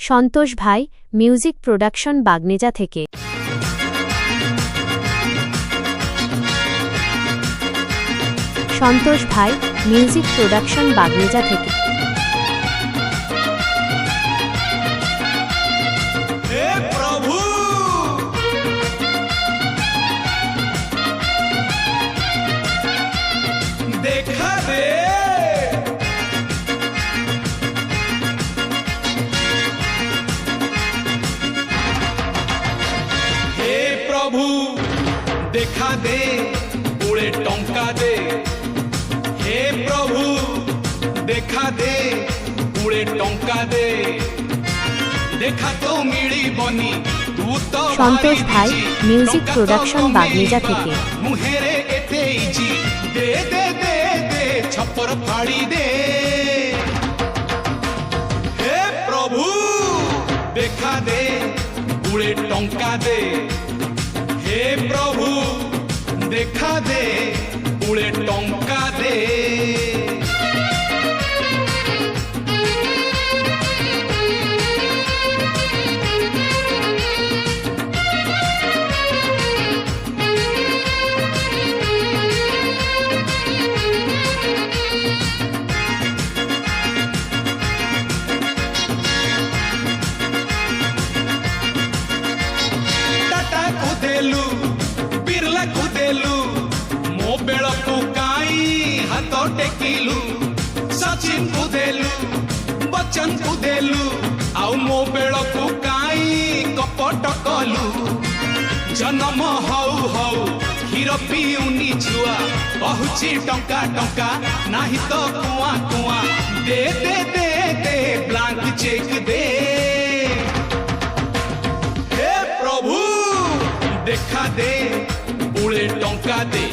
সন্তোষ ভাই music production বাগনেজা থেকে। সন্তোষ ভাই মিউজিক প্রোডাকশন বাগনেজা থেকে। हे प्रभु देखा दे हे प्रभु देखा दे उड़े टंका दे हे प्रभु देखा दे उड़े टंका दे देखा तो मिली बनी तू तो সন্তোষ ভাই মিউজিক প্রোডাকশন বাগনেজা থেকে। मुहेरे एते इजी दे दे दे दे छप्पर फाड़ी दे हे प्रभु देखा दे उड़े टंका दे हे प्रभु देखा दे उड़े टंका दे कुदेलु बिरला कुदेलु मो बेल को काई हाथ टेकिलु सचिन कुदेलु बच्चन कुदेलु आउ मो बेल को काई कपट कलु जन्म हौ हौ हीरो पिउनी छुआ बहुची टंका टंका नाही तो कुआ कुआ दे दे दे दे ब्लैंक चेक दे हे प्रभु देखा दे उड़े टंका दे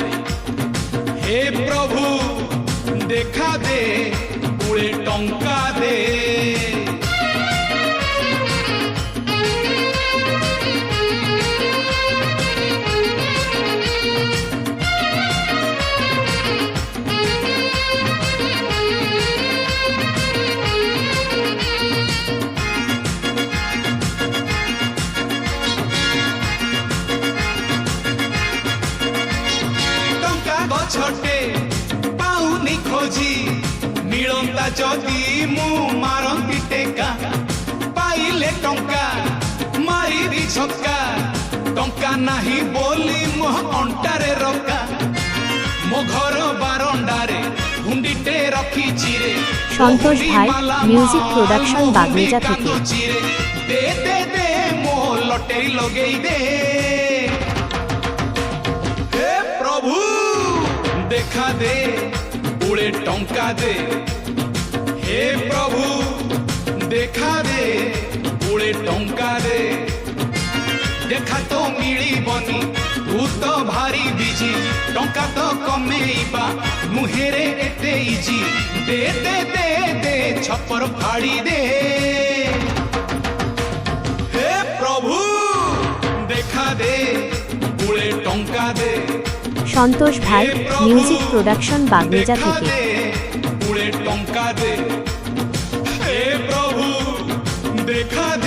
हे प्रभु देखा दे उड़े टंका दे छटे पाउनी खोजी मिलंता जदि मु मारंती टेका पाइले टंका मारी छक्का टंका नाही बोली मो अंटारे रका मो घर बारंडारे हुंडीटे रखी चिरे সন্তোষ ভাই মিউজিক প্রোডাকশন বাগনেজা থেকে। दे दे दे मो लटेरी लगेई दे हे प्रभु देखा दे उड़े टंका दे हे प्रभु देखा दे उड़े टंका दे देखा तो मिली बनी तू तो भारी बिजी टंका तो कमेइबा मुहेरे एते इजी दे दे दे दे छप्पर फाड़ी दे हे प्रभु देखा दे उड़े टंका दे সন্তোষ ভাই মিউজিক প্রোডাকশন বাগনেজা থেকে। उड़े टंका दे हे प्रभु देखा दे